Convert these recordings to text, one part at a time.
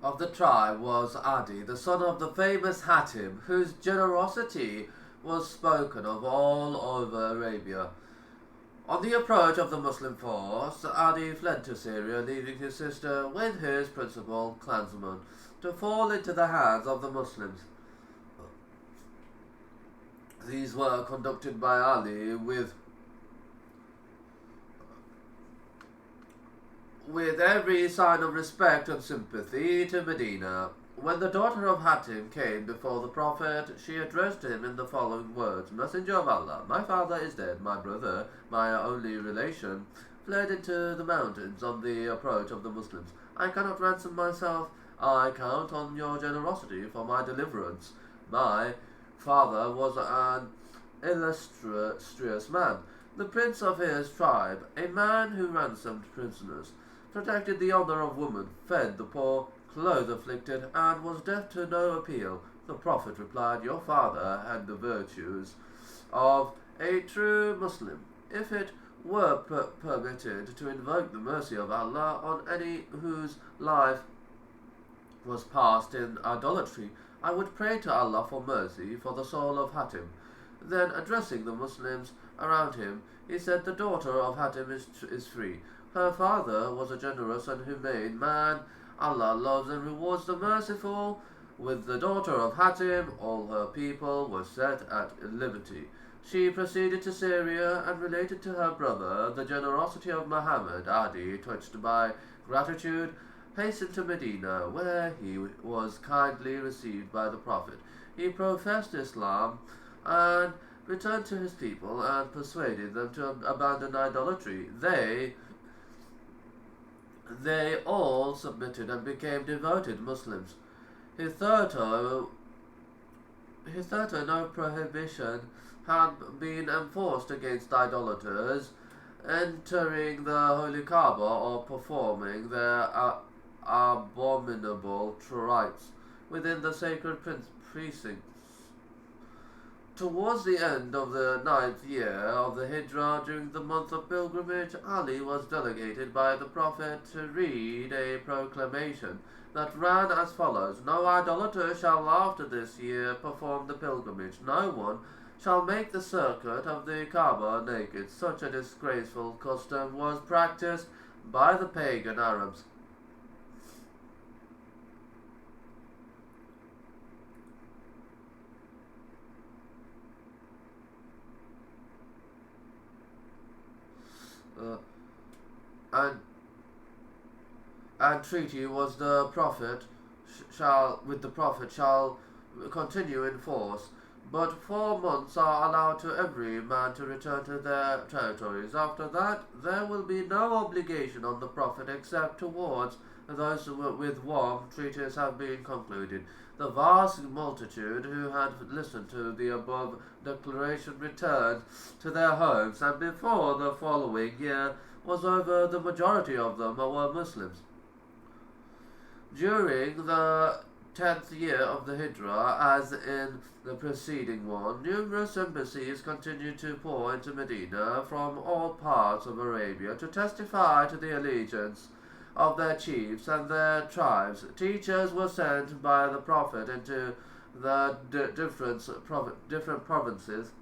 of the tribe was Adi, the son of the famous Hatim, whose generosity was spoken of all over Arabia. On the approach of the Muslim force, Adi fled to Syria, leaving his sister with his principal clansmen to fall into the hands of the Muslims. These were conducted by Ali with every sign of respect and sympathy to Medina. When the daughter of Hatim came before the Prophet, she addressed him in the following words: Messenger of Allah, my father is dead, my brother, my only relation, fled into the mountains on the approach of the Muslims. I cannot ransom myself. I count on your generosity for my deliverance. My father was an illustrious man, the prince of his tribe, a man who ransomed prisoners, protected the honor of women, fed the poor, clothed the afflicted, and was deaf to no appeal. The Prophet replied, Your father had the virtues of a true Muslim. If it were permitted to invoke the mercy of Allah on any whose life was passed in idolatry, I would pray to Allah for mercy for the soul of Hatim. Then, addressing the Muslims around him, he said, The daughter of Hatim is free. Her father was a generous and humane man. Allah loves and rewards the merciful. With the daughter of Hatim, all her people were set at liberty. She proceeded to Syria and related to her brother the generosity of Muhammad. Adi, touched by gratitude, hastened to Medina, where he was kindly received by the Prophet. He professed Islam and returned to his people and persuaded them to abandon idolatry. They all submitted and became devoted Muslims. Hitherto no prohibition had been enforced against idolaters entering the Holy Kaaba or performing their abominable rites within the sacred precincts. Towards the end of the 9th year of the Hijrah, during the month of pilgrimage, Ali was delegated by the Prophet to read a proclamation that ran as follows: No idolater shall after this year perform the pilgrimage. No one shall make the circuit of the Kaaba naked. Such a disgraceful custom was practiced by the pagan Arabs. And treaty was the Prophet shall continue in force, but 4 months are allowed to every man to return to their territories. After that, there will be no obligation on the Prophet except towards those with whom treaties have been concluded. The vast multitude who had listened to the above declaration returned to their homes, and before the following year was over, the majority of them were Muslims. During the 10th year of the Hijrah, as in the preceding one, numerous embassies continued to pour into Medina from all parts of Arabia to testify to the allegiance of their chiefs and their tribes. Teachers were sent by the Prophet into the different provinces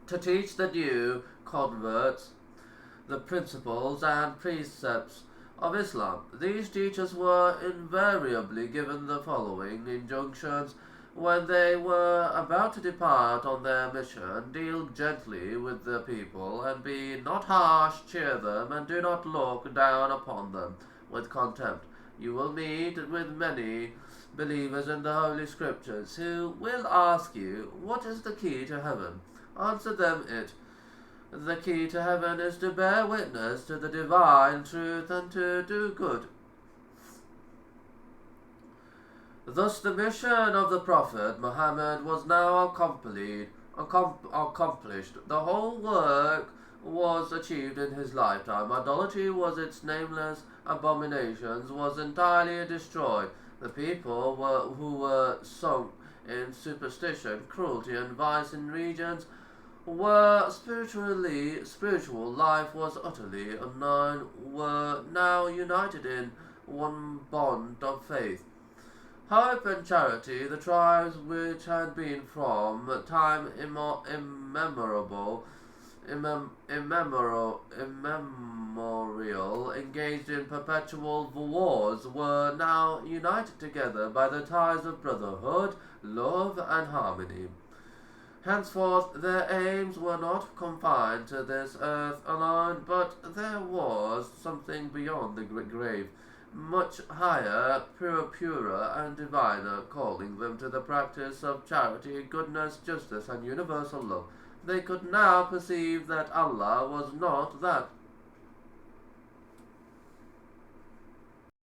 to teach the new converts the principles and precepts of Islam. These teachers were invariably given the following injunctions when they were about to depart on their mission: deal gently with the people, and be not harsh, cheer them, and do not look down upon them with contempt. You will meet with many believers in the Holy Scriptures who will ask you, What is the key to heaven? Answer them it. The key to heaven is to bear witness to the divine truth and to do good. Thus the mission of the Prophet Muhammad was now accomplished. The whole work was achieved in his lifetime. Idolatry was its nameless abominations was entirely destroyed. The people who were sunk in superstition, cruelty, and vice in regions where spiritual life was utterly unknown, were now united in one bond of faith. Hope and charity, the tribes which had been from time immemorial engaged in perpetual wars, were now united together by the ties of brotherhood, love, and harmony. Henceforth their aims were not confined to this earth alone, but there was something beyond the grave, much higher, purer, and diviner, calling them to the practice of charity, goodness, justice, and universal love. They could now perceive that Allah was not that